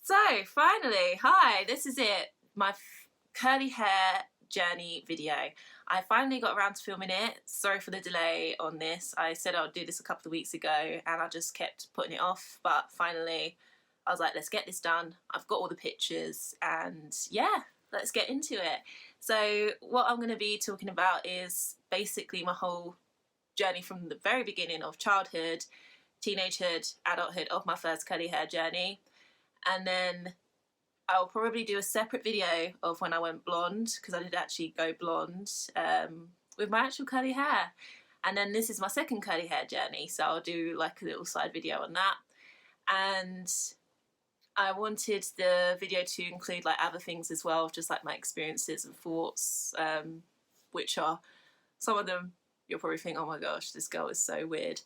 So finally, hi, this is it, my curly hair journey video. I finally got around to filming it. Sorry for the delay on this. I said I would do this a couple of weeks ago and I just kept putting it off, but finally I was like, let's get this done. I've got all the pictures and yeah, let's get into it. So what I'm going to be talking about is basically my whole journey from the very beginning of childhood, teenagehood, adulthood of my first curly hair journey. And then I'll probably do a separate video of when I went blonde, because I did actually go blonde with my actual curly hair. And then this is my second curly hair journey, so I'll do like a little side video on that. And I wanted the video to include like other things as well, just like my experiences and thoughts, which are some of them you'll probably think, oh my gosh, this girl is so weird.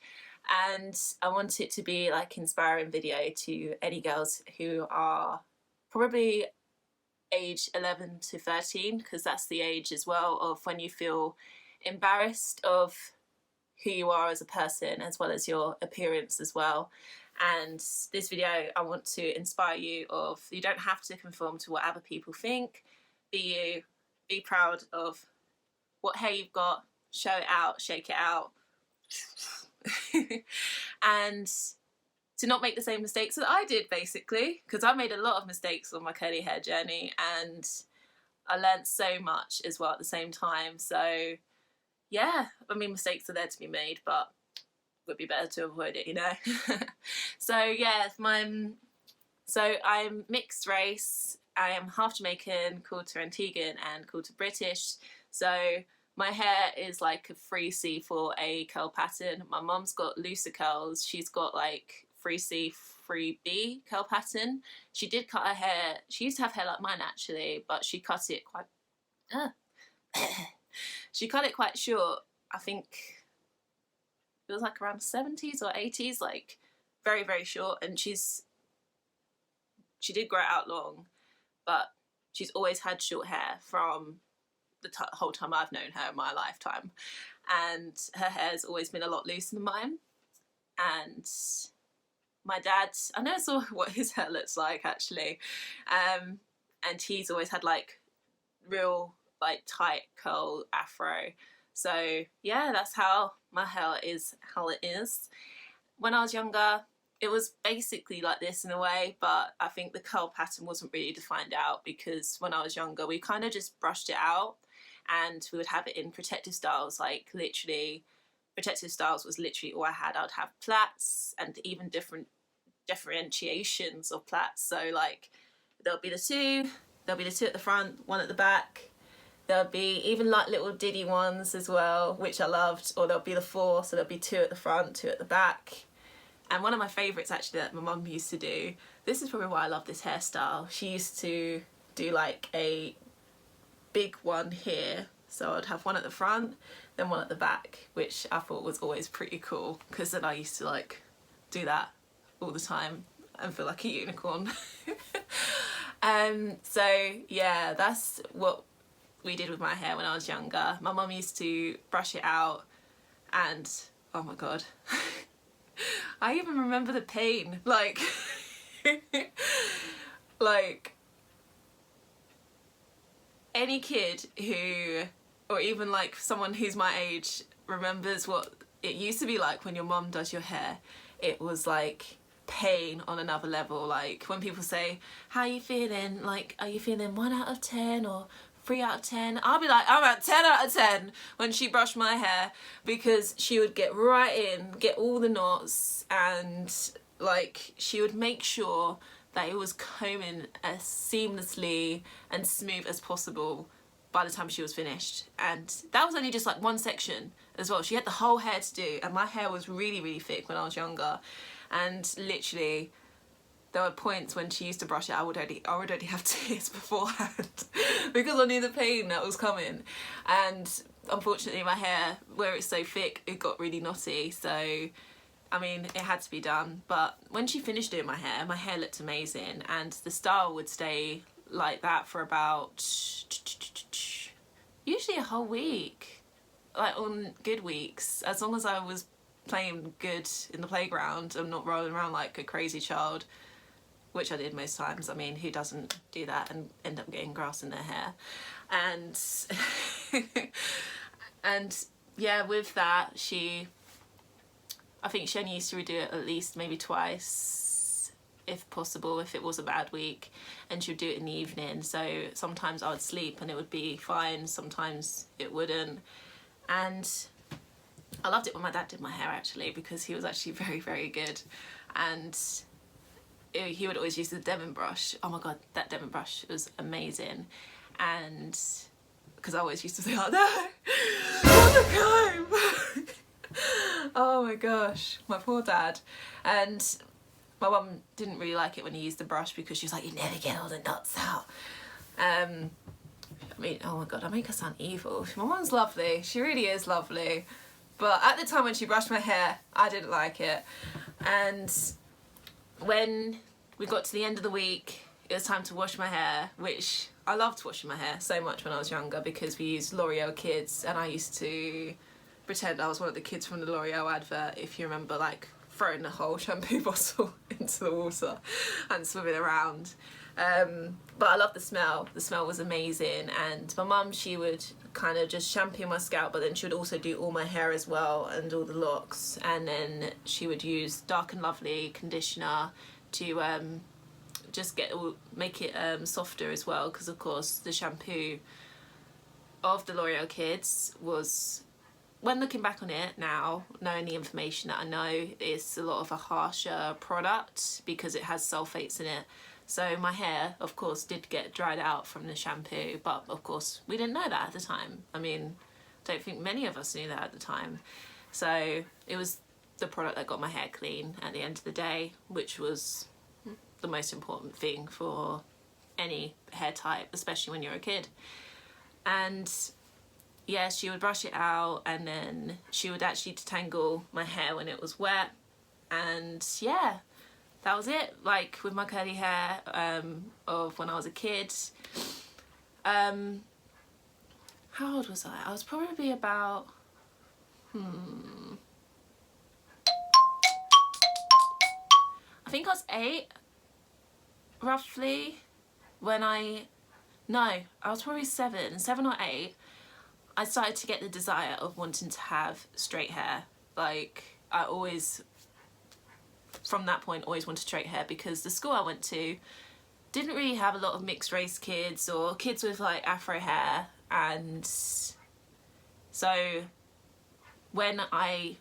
And I want it to be like inspiring video to any girls who are probably age 11 to 13, because that's the age as well of when you feel embarrassed of who you are as a person, as well as your appearance as well. And this video, I want to inspire you of, you don't have to conform to what other people think. Be you, be proud of what hair you've got, show it out, shake it out. And to not make the same mistakes that I did, basically, because I made a lot of mistakes on my curly hair journey and I learned so much as well at the same time. So yeah, I mean, mistakes are there to be made, but it would be better to avoid it, you know. So yeah, I'm mixed race. I am half Jamaican, quarter Antiguan and quarter British. So my hair is like a 3C, 4A curl pattern. My mum's got looser curls. She's got like 3C, 3B curl pattern. She did cut her hair. She used to have hair like mine actually, but she cut it quite... she cut it quite short. I think it was like around 70s or 80s, like very, very short. And she did grow it out long, but she's always had short hair from the whole time I've known her in my lifetime, and her hair's always been a lot looser than mine. And my dad, I never saw what his hair looks like actually, and he's always had like real like tight curl afro. So yeah, that's how my hair is how it is. When I was younger, it was basically like this in a way, but I think the curl pattern wasn't really defined out, because when I was younger we kind of just brushed it out and we would have it in protective styles. Like literally, protective styles was literally all I had. I'd have plaits and even different differentiations of plaits. So like there'll be the two at the front, one at the back. There'll be even like little diddy ones as well, which I loved, or there'll be the four, so there'll be two at the front, two at the back. And one of my favourites actually that my mum used to do, this is probably why I love this hairstyle, she used to do like a big one here, so I'd have one at the front, then one at the back, which I thought was always pretty cool, because then I used to like do that all the time and feel like a unicorn. So yeah, that's what we did with my hair when I was younger. My mum used to brush it out and oh my god, I even remember the pain, like like any kid who, or even like someone who's my age, remembers what it used to be like when your mum does your hair. It was like pain on another level. Like when people say, how are you feeling? Like, are you feeling 1 out of 10 or 3 out of 10? I'll be like, I'm at 10 out of 10 when she brushed my hair, because she would get right in, get all the knots, and like she would make sure that it was combing as seamlessly and smooth as possible by the time she was finished. And that was only just like one section as well. She had the whole hair to do, and my hair was really, really thick when I was younger. And literally, there were points when she used to brush it, I would already have tears beforehand because I knew the pain that was coming. And unfortunately my hair, where it's so thick, it got really knotty. So, I mean, it had to be done. But when she finished doing my hair looked amazing, and the style would stay like that for about usually a whole week, like on good weeks, as long as I was playing good in the playground and not rolling around like a crazy child. which I did most times. I mean, who doesn't do that and end up getting grass in their hair? And and yeah, with that, I think she only used to redo it at least maybe twice, if possible, if it was a bad week, and she would do it in the evening. So sometimes I would sleep and it would be fine, sometimes it wouldn't. And I loved it when my dad did my hair, actually, because he was actually very, very good. And he would always use the Devon brush. Oh my god, that Devon brush was amazing. And because I always used to say, oh no, not the comb. Oh my gosh, my poor dad. And my mum didn't really like it when he used the brush, because she was like, you never get all the knots out. I mean, oh my god, I make her sound evil. My mum's lovely, she really is lovely. But at the time when she brushed my hair, I didn't like it. And when we got to the end of the week, it was time to wash my hair, which I loved washing my hair so much when I was younger, because we used L'Oreal Kids, and I used to pretend I was one of the kids from the L'Oreal advert, if you remember, like throwing the whole shampoo bottle into the water and swimming around. But I loved the smell. The smell was amazing. And my mum, she would kind of just shampoo my scalp, but then she would also do all my hair as well and all the locks. And then she would use Dark and Lovely conditioner to just make it softer as well, because of course the shampoo of the L'Oreal Kids was, when looking back on it now, knowing the information that I know, it's a lot of a harsher product because it has sulfates in it. So my hair, of course, did get dried out from the shampoo, but of course we didn't know that at the time. I mean, I don't think many of us knew that at the time. So it was the product that got my hair clean at the end of the day, which was the most important thing for any hair type, especially when you're a kid. And yeah, she would brush it out, and then she would actually detangle my hair when it was wet. And yeah, that was it, like with my curly hair of when I was a kid. How old was I? I was probably about I think I was 8 roughly when I was probably 7 or 8. I started to get the desire of wanting to have straight hair. Like, I always, from that point, always wanted straight hair, because the school I went to didn't really have a lot of mixed race kids or kids with like afro hair. And so when I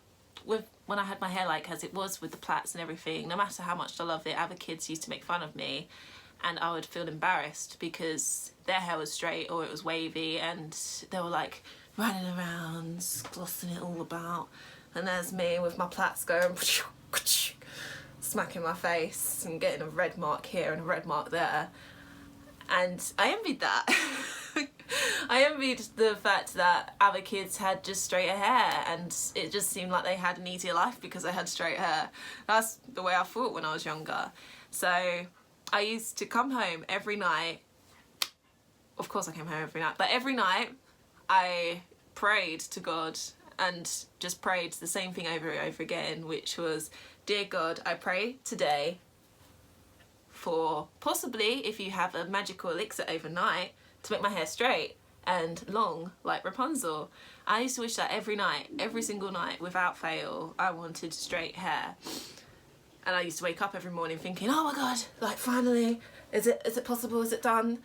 had my hair like as it was with the plaits and everything, no matter how much I loved it, other kids used to make fun of me, and I would feel embarrassed because their hair was straight or it was wavy, and they were like running around glossing it all about, and there's me with my plaits going smacking my face and getting a red mark here and a red mark there. And I envied that. I envied the fact that other kids had just straighter hair, and it just seemed like they had an easier life because they had straight hair. That's the way I thought when I was younger. So I used to come home every night. Of course I came home every night, but every night I prayed to God and just prayed the same thing over and over again, which was, dear God, I pray today for possibly, if you have a magical elixir overnight, to make my hair straight and long like Rapunzel. I used to wish that every night, every single night, without fail, I wanted straight hair. And I used to wake up every morning thinking, oh my God, like finally, is it possible, is it done?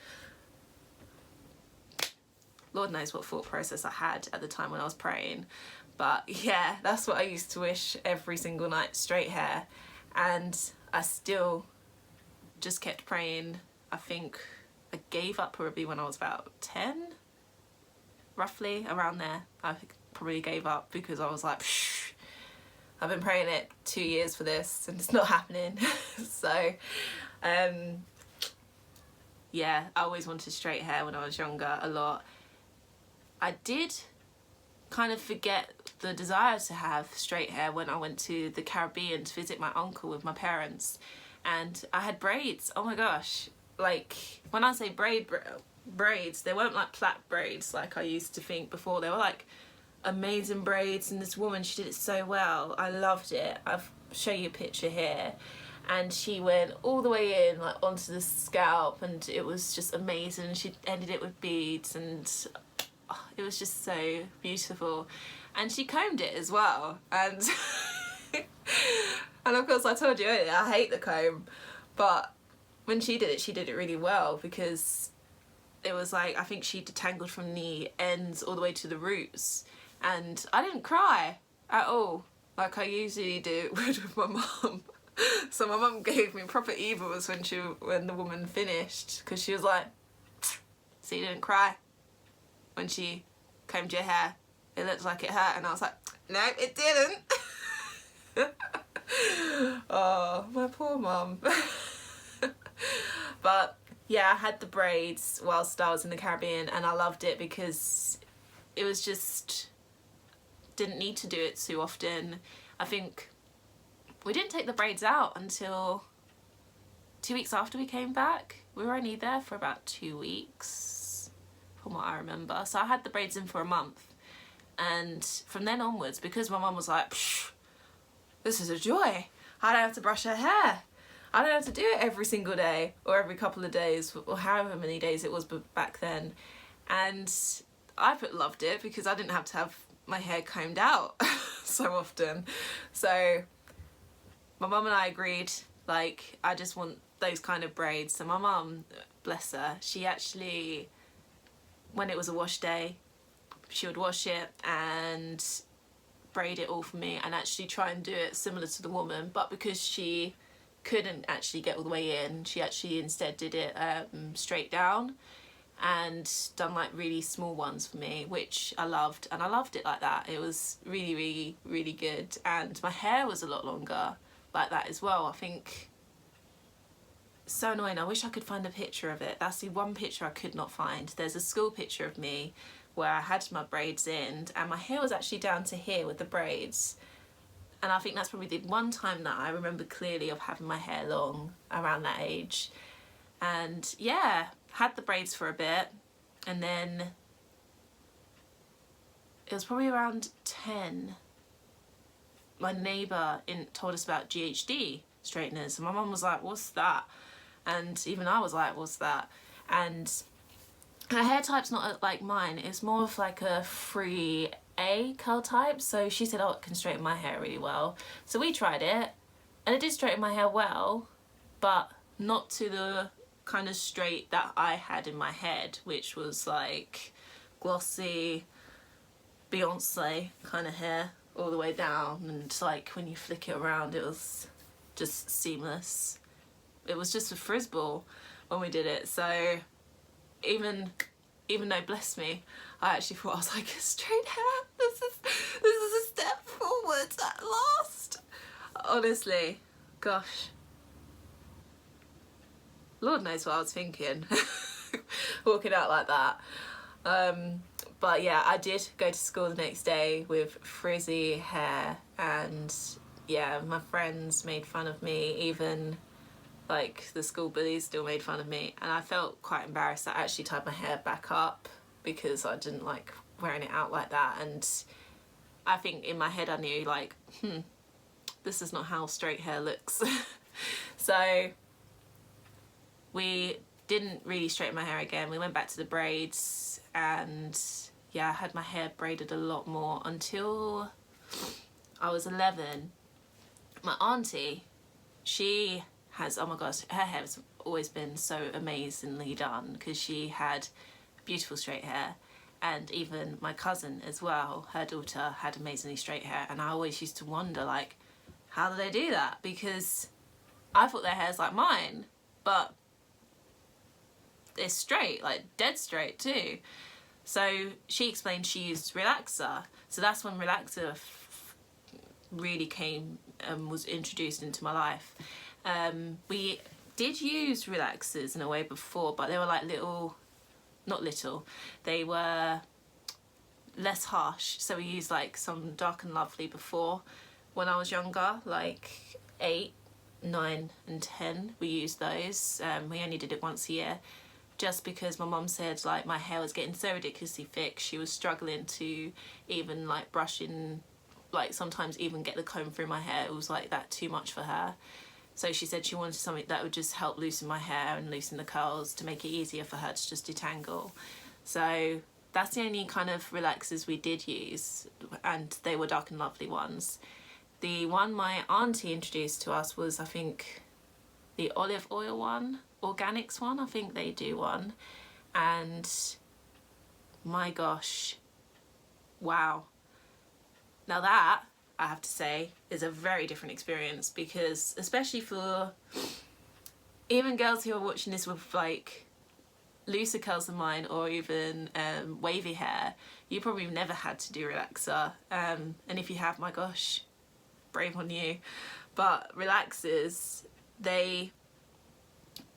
Lord knows what thought process I had at the time when I was praying. But yeah, that's what I used to wish every single night, straight hair. And I still just kept praying. I think I gave up probably when I was about 10, roughly around there. I probably gave up because I was like, psh, I've been praying it 2 years for this and it's not happening. So yeah, I always wanted straight hair when I was younger a lot. I did kind of forget the desire to have straight hair when I went to the Caribbean to visit my uncle with my parents, and I had braids. Oh my gosh, like when I say braids, they weren't like plait braids like I used to think before. They were like amazing braids, and this woman, she did it so well. I loved it. I'll show you a picture here. and she went all the way in, like onto the scalp, and it was just amazing. She ended it with beads, and it was just so beautiful. And she combed it as well, and and of course I told you earlier, I hate the comb, but when she did it really well, because it was like, I think she detangled from the ends all the way to the roots, and I didn't cry at all like I usually do with my mum. So my mum gave me proper evils when the woman finished, because she was like, so you didn't cry when she combed your hair? It looked like it hurt. And I was like, no, it didn't. Oh, my poor mum. But yeah, I had the braids whilst I was in the Caribbean, and I loved it because it was just, didn't need to do it too often. I think we didn't take the braids out until 2 weeks after we came back. We were only there for about 2 weeks from what I remember. So I had the braids in for a month, and from then onwards, because my mum was like, this is a joy, I don't have to brush her hair, I don't have to do it every single day or every couple of days or however many days it was back then. And I loved it because I didn't have to have my hair combed out so often. So my mum and I agreed, like, I just want those kind of braids. So my mum, bless her, she actually, when it was a wash day, she would wash it and braid it all for me, and actually try and do it similar to the woman, but because she couldn't actually get all the way in, she actually instead did it straight down, and done like really small ones for me, which I loved. And I loved it like that. It was really, really, really good. And my hair was a lot longer like that as well. I think, so annoying, I wish I could find a picture of it. That's the one picture I could not find. There's a school picture of me where I had my braids in, and my hair was actually down to here with the braids. And I think that's probably the one time that I remember clearly of having my hair long around that age. And yeah, had the braids for a bit, and then it was probably around 10. My neighbour told us about GHD straighteners, and my mum was like, what's that? And even I was like, what's that? And her hair type's not like mine, it's more of like a 3A curl type. So she said, oh, it can straighten my hair really well. So we tried it, and it did straighten my hair well, but not to the kind of straight that I had in my head, which was like glossy Beyonce kind of hair all the way down, and like when you flick it around, it was just seamless. It was just a frizz ball when we did it. So even though, bless me, I actually thought, I was like, straight hair, this is a step forward at last. Honestly, gosh, Lord knows what I was thinking walking out like that. But yeah, I did go to school the next day with frizzy hair, and yeah, my friends made fun of me, even like the school bullies still made fun of me, and I felt quite embarrassed. I actually tied my hair back up because I didn't like wearing it out like that, and I think in my head I knew, like, this is not how straight hair looks. So we didn't really straighten my hair again. We went back to the braids, and yeah, I had my hair braided a lot more until I was 11. My auntie, she has, oh my gosh, her hair has always been so amazingly done, because she had beautiful straight hair. And even my cousin as well, her daughter had amazingly straight hair, and I always used to wonder, like, how do they do that? Because I thought their hair's like mine, but it's straight, like dead straight too. So she explained she used relaxer. So that's when relaxer really came and was introduced into my life. We did use relaxers in a way before, but they were like not little, they were less harsh. So we used like some Dark and Lovely before, when I was younger, like 8, 9 and 10, we used those. We only did it once a year, just because my mum said like my hair was getting so ridiculously thick, she was struggling to even like brush in, like sometimes even get the comb through my hair. It was like that too much for her. So she said she wanted something that would just help loosen my hair and loosen the curls to make it easier for her to just detangle. So that's the only kind of relaxers we did use, and they were Dark and Lovely ones. The one my auntie introduced to us was, I think, the olive oil one, organics one. I think they do one. And my gosh, wow. Now that, I have to say, is a very different experience, because especially for even girls who are watching this with like looser curls than mine, or even wavy hair, you probably never had to do relaxer, and if you have, my gosh, brave on you. But relaxers,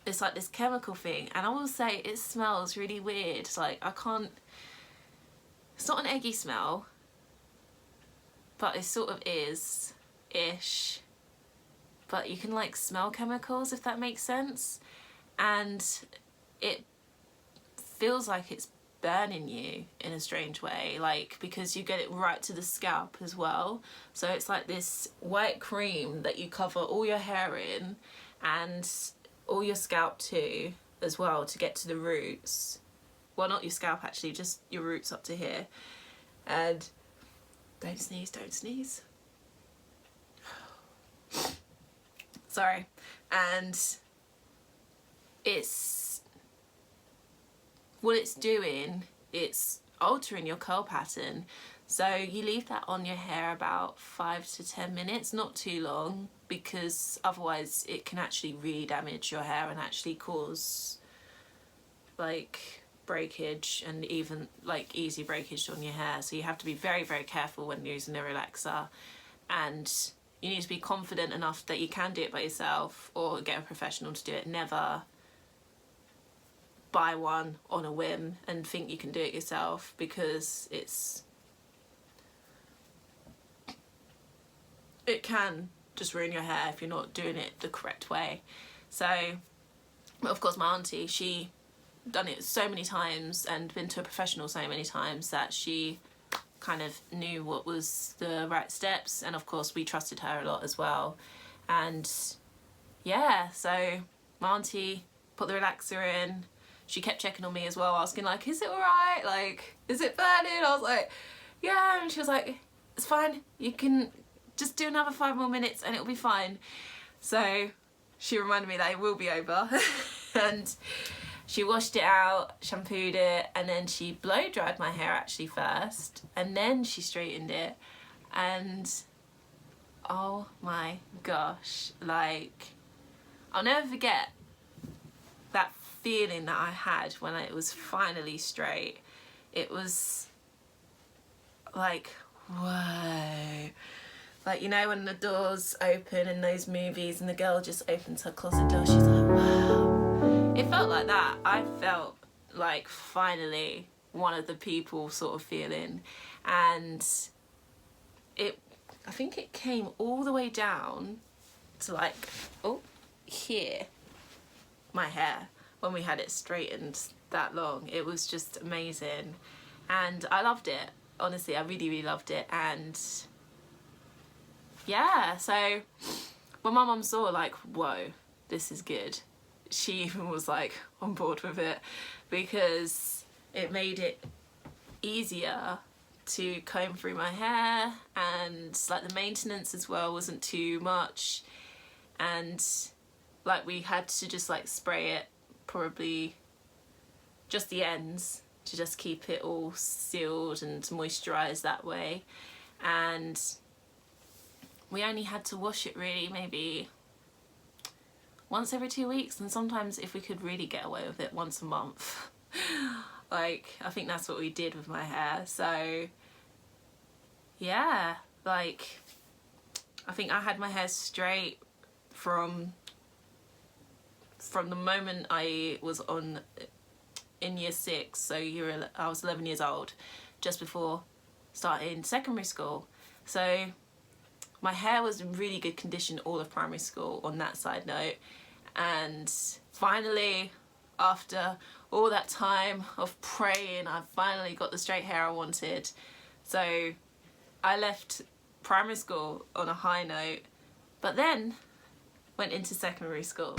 it's like this chemical thing, and I will say it smells really weird. It's like, it's not an eggy smell, but it sort of is ish, but you can like smell chemicals, if that makes sense, and it feels like it's burning you in a strange way, like, because you get it right to the scalp as well. So it's like this white cream that you cover all your hair in, and all your scalp too as well, to get to the roots. Well, not your scalp actually, just your roots up to here. And don't sneeze, don't sneeze. Sorry. And what it's doing, it's altering your curl pattern. So you leave that on your hair about 5 to 10 minutes, not too long, because otherwise it can actually really damage your hair and actually cause like breakage, and even like easy breakage on your hair. So you have to be very, very careful when using a relaxer, and you need to be confident enough that you can do it by yourself or get a professional to do it. Never buy one on a whim and think you can do it yourself, because it can just ruin your hair if you're not doing it the correct way. So, of course, my auntie, she done it so many times and been to a professional so many times that she kind of knew what was the right steps, and of course we trusted her a lot as well. And yeah, so my auntie put the relaxer in. She kept checking on me as well, asking like, is it alright, like, is it burning? I was like, yeah, and she was like, it's fine, you can just do another 5 more minutes and it'll be fine. So she reminded me that it will be over. And she washed it out, shampooed it, and then she blow dried my hair actually first, and then she straightened it. And oh my gosh, like, I'll never forget that feeling that I had when it was finally straight. It was like, whoa. Like, you know when the doors open in those movies and the girl just opens her closet door, she's like, wow. It felt like that. I felt like finally one of the people sort of feeling. And I think it came all the way down to like, oh, here, my hair, when we had it straightened that long. It was just amazing, and I loved it. Honestly, I really, really loved it. And yeah, so when my mum saw like, whoa, this is good, she even was like on board with it, because it made it easier to comb through my hair, and like the maintenance as well wasn't too much. And like we had to just like spray it, probably just the ends, to just keep it all sealed and moisturised that way. And we only had to wash it really maybe once every 2 weeks, and sometimes if we could really get away with it, once a month. Like, I think that's what we did with my hair. So yeah, like, I think I had my hair straight from the moment I was in year 6, so I was 11 years old, just before starting secondary school. So my hair was in really good condition all of primary school, on that side note. And finally, after all that time of praying, I finally got the straight hair I wanted. So I left primary school on a high note. But then went into secondary school.